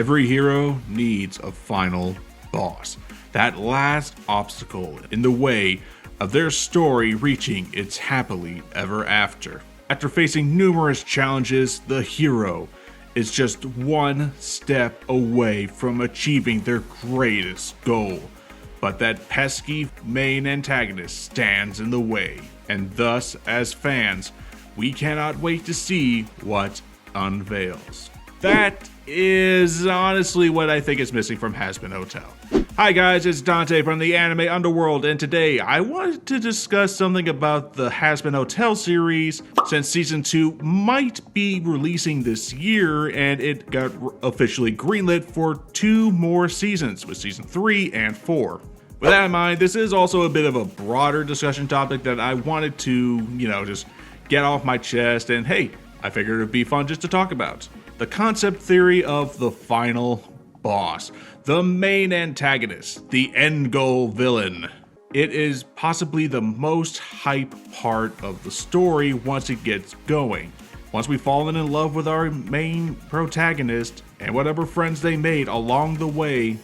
Every hero needs a final boss, that last obstacle in the way of their story reaching its happily ever after. After facing numerous challenges, the hero is just one step away from achieving their greatest goal. But that pesky main antagonist stands in the way, and thus, as fans, we cannot wait to see what unveils. That is honestly what I think is missing from Hazbin Hotel. Hi guys, it's Dante from the anime Underworld, and today I wanted to discuss something about the Hazbin Hotel series, since season 2 might be releasing this year, and it got officially greenlit for 2 more seasons, with season 3 and 4. With that in mind, this is also a bit of a broader discussion topic that I wanted to, just get off my chest, and hey, I figured it'd be fun just to talk about. The concept theory of the final boss, the main antagonist, the end goal villain. It is possibly the most hype part of the story once it gets going. Once we've fallen in love with our main protagonist and whatever friends they made along the way,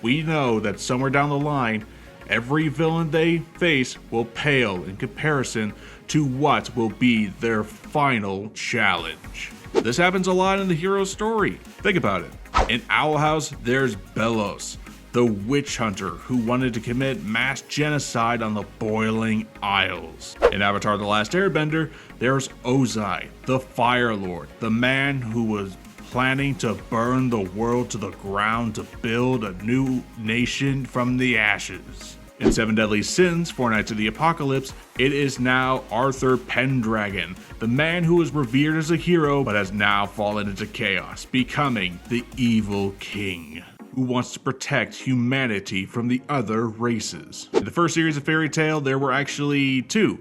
we know that somewhere down the line, every villain they face will pale in comparison to what will be their final challenge. This happens a lot in the hero's story. Think about it. In Owl House, there's Belos, the witch hunter who wanted to commit mass genocide on the Boiling Isles. In Avatar: The Last Airbender, there's Ozai, the Fire Lord, the man who was planning to burn the world to the ground to build a new nation from the ashes. In Seven Deadly Sins, Four Knights of the Apocalypse, it is now Arthur Pendragon, the man who was revered as a hero but has now fallen into chaos, becoming the evil king, who wants to protect humanity from the other races. In the first series of Fairy Tail, there were actually 2.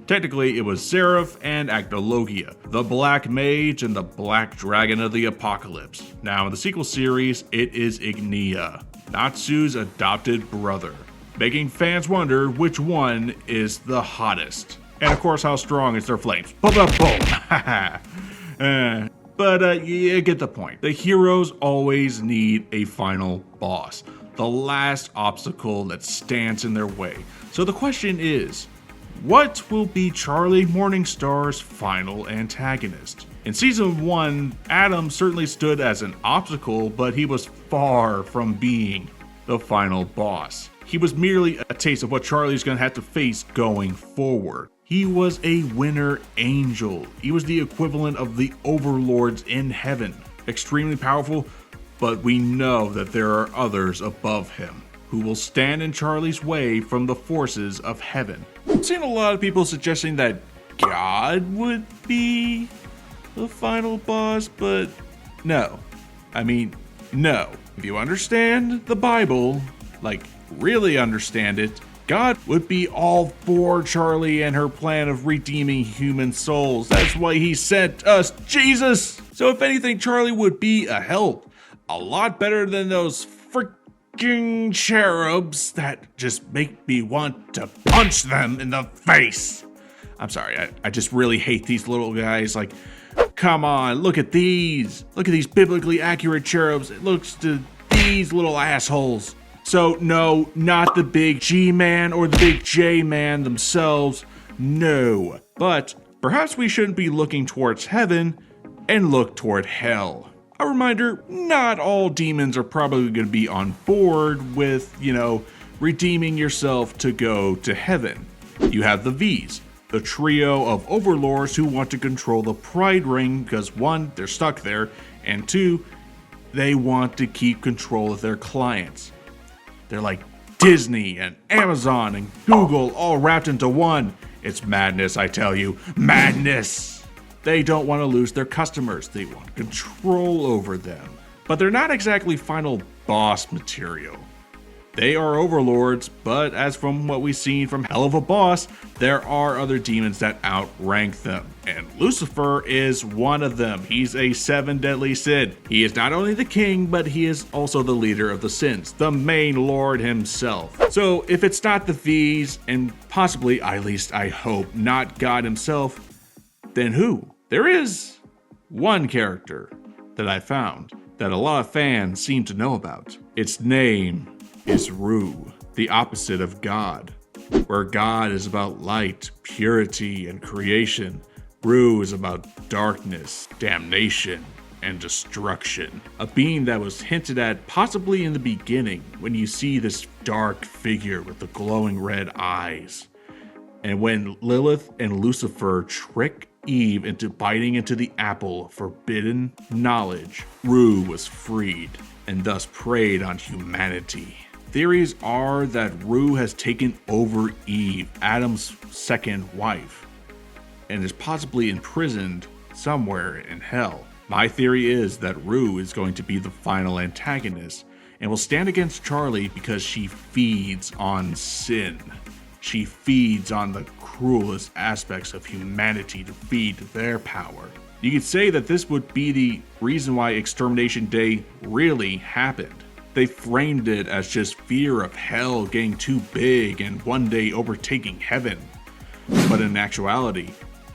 Technically, it was Seraph and Actologia, the Black Mage and the Black Dragon of the Apocalypse. Now, in the sequel series, it is Ignea, Natsu's adopted brother, making fans wonder which one is the hottest. And of course, how strong is their flames. Boom! But you get the point. The heroes always need a final boss, the last obstacle that stands in their way. So the question is, what will be Charlie Morningstar's final antagonist? In season 1, Adam certainly stood as an obstacle, but he was far from being the final boss. He was merely a taste of what Charlie's gonna have to face going forward. He was a winner angel. He was the equivalent of the overlords in heaven. Extremely powerful, but we know that there are others above him who will stand in Charlie's way from the forces of heaven. I've seen a lot of people suggesting that God would be the final boss, but no. No. If you understand the Bible, really understand it, God would be all for Charlie and her plan of redeeming human souls. That's why he sent us Jesus. So if anything, Charlie would be a help. A lot better than those freaking cherubs that just make me want to punch them in the face. I'm sorry, I just really hate these little guys. Come on, look at these. Look at these biblically accurate cherubs. It looks to these little assholes. So no, not the big G-Man or the big J-Man themselves, no. But perhaps we shouldn't be looking towards heaven and look toward hell. A reminder, not all demons are probably going to be on board with, redeeming yourself to go to heaven. You have the V's, the trio of overlords who want to control the Pride Ring because 1, they're stuck there, and 2, they want to keep control of their clients. They're like Disney and Amazon and Google all wrapped into one. It's madness, I tell you. Madness! They don't want to lose their customers. They want control over them. But they're not exactly final boss material. They are overlords, but as from what we've seen from Helluvaboss, there are other demons that outrank them. And Lucifer is one of them. He's a 7 deadly sin. He is not only the king, but he is also the leader of the sins, the main lord himself. So if it's not the V's, and possibly, at least I hope, not God himself, then who? There is one character that I found, that a lot of fans seem to know about. Its name is Ru, the opposite of God. Where God is about light, purity, and creation, Ru is about darkness, damnation, and destruction. A being that was hinted at possibly in the beginning when you see this dark figure with the glowing red eyes. And when Lilith and Lucifer trick Eve into biting into the apple of forbidden knowledge, Ru was freed and thus preyed on humanity. Theories are that Ru has taken over Eve, Adam's second wife, and is possibly imprisoned somewhere in hell. My theory is that Ru is going to be the final antagonist and will stand against Charlie because she feeds on sin. She feeds on the cruelest aspects of humanity to feed their power. You could say that this would be the reason why Extermination Day really happened. They framed it as just fear of hell getting too big and one day overtaking heaven. But in actuality,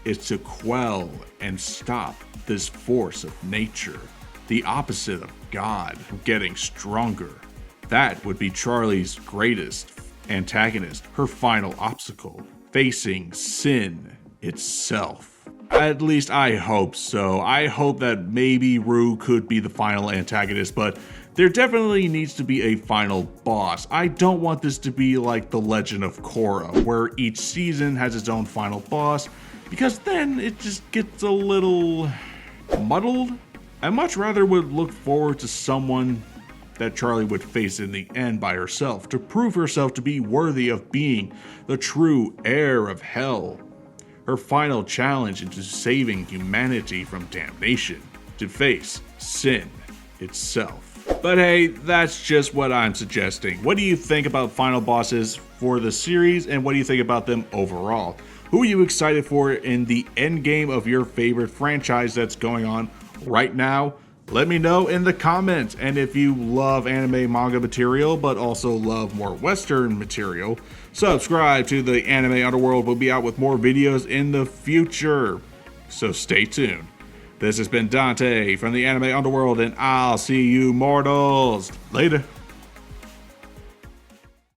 it's to quell and stop this force of nature, the opposite of God, getting stronger. That would be Charlie's greatest antagonist, her final obstacle, facing sin itself. At least I hope so. I hope that maybe Ru could be the final antagonist, but there definitely needs to be a final boss. I don't want this to be like The Legend of Korra, where each season has its own final boss, because then it just gets a little muddled. I much rather would look forward to someone that Charlie would face in the end by herself, to prove herself to be worthy of being the true heir of hell. Her final challenge into saving humanity from damnation, to face sin itself. But hey, that's just what I'm suggesting. What do you think about final bosses for the series, and what do you think about them overall? Who are you excited for in the end game of your favorite franchise that's going on right now? Let me know in the comments. And if you love anime manga material, but also love more Western material, subscribe to the Anime Underworld. We'll be out with more videos in the future, so stay tuned. This has been Dante from the Anime Underworld, and I'll see you mortals later.